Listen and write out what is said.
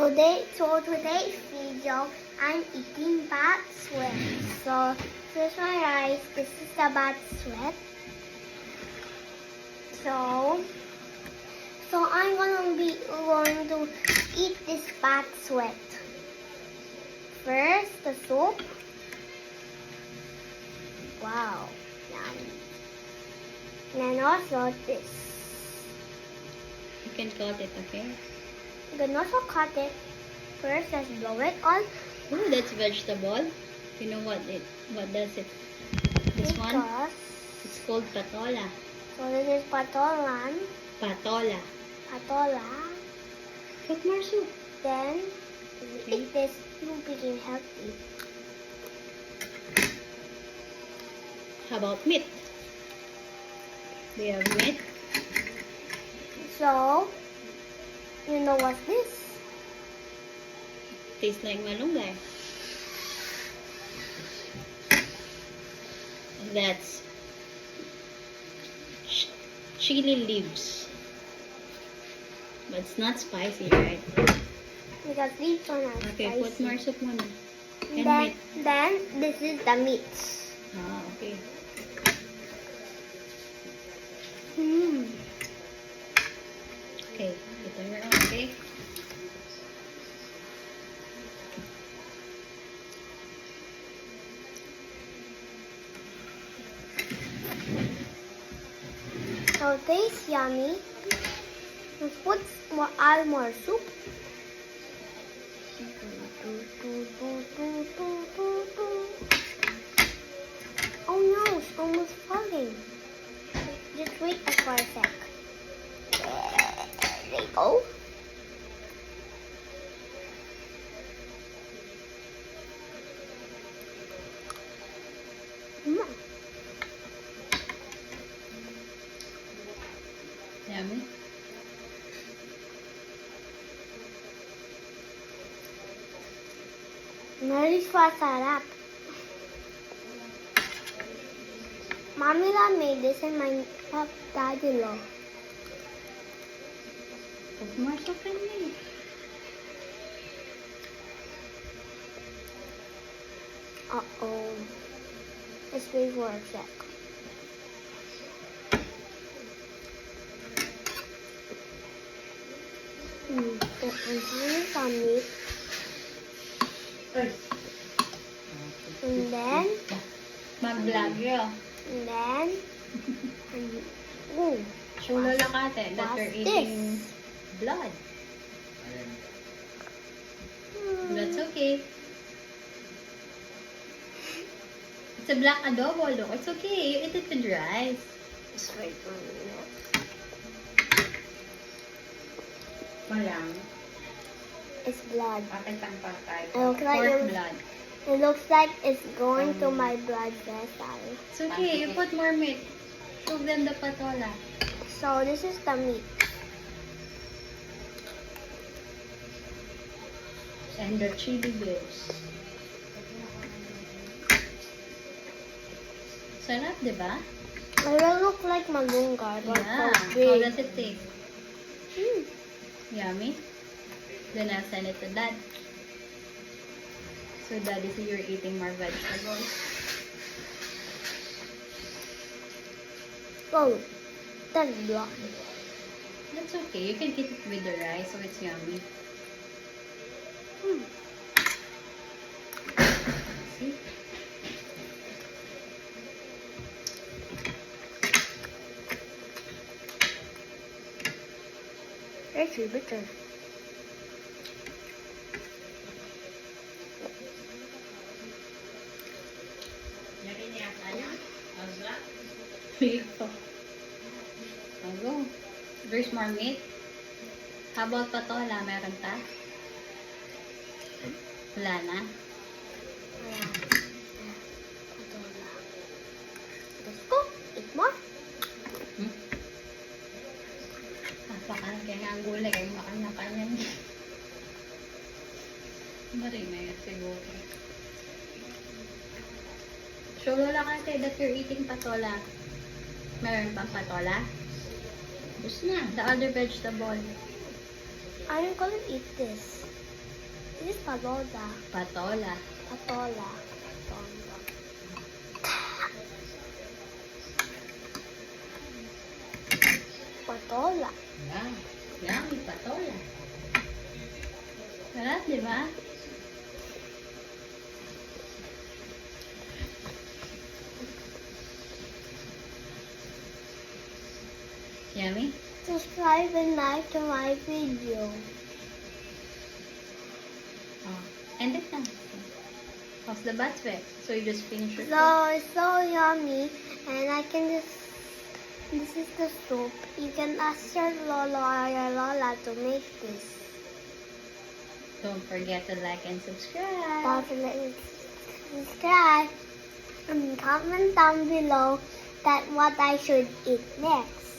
So today's video, I'm eating bat sweat. So here's my rice. This is the bat sweat. So I'm going to eat this bat sweat. First, the soup. Wow, yummy. And then also this. You can cut it, okay? You can also cut it. First, let's blow it on. Oh, that's vegetable. You know what does it? This one? Because, It's called patola. so this is patolan. Patola. Patola. Put more soup. Then, if you eat this, you become healthy. How about meat? Do you have meat? So, you know what's this? Tastes like malunggay. That's chili leaves. But it's not spicy, right? Because these are not Okay, spicy. put more soup muna. And Then, meat. then this is the meat. Ah, okay. Okay, ito na lang, okay? So tastes yummy. Let's put more soup. Oh no, it's almost falling. Just wait for a sec. There you go. Yummy. Sarap. Mommy made this and my daddy loved. Put more soup in me. Uh-oh. Let's wait for a sec. I'm trying some meat. And then, Mag-vlog yun. and then, ooh, Show Lola Kate that what's you're eating this? blood. That's okay. It's a black adobo, look. It's okay. You eat it with rice. Just wait for a minute. Malang. It's blood. Pakitang patay. It looks like it's going to my blood vessel. It's okay. You put more meat. Show them the patola. So this is the meat. And the chili leaves. Sarap, di ba? It will look like malunggay, but Yeah. so How big. does it taste? Yummy? Then I'll send it to Dad. So Daddy, see you're eating more vegetables. Oh, that's blood. That's okay. You can eat it with the rice, so it's yummy. See? It's bitter. Meat po. Go. There's more meat. How about patola? Meron pa? Wala na? Let's go. Eat more. Papakan kaya nga ang gulay. Kayo makan na kanyan. Marimay siguro. Show Lola Kate that you're eating patola. Meron pang patola? Tapos na. The other vegetable. I'm gonna eat this. Patola. Patola. Patola. Patola. Wow. Yummy, patola. Sarap, di ba? Yummy? Subscribe and like to my video. Oh. End it now. How's the butt wet? So you just finish your So it's so yummy, and I can just. This is the soup. You can ask your Lolo or your Lola to make this. Don't forget to like and subscribe. Don't forget to subscribe and comment down below that what I should eat next.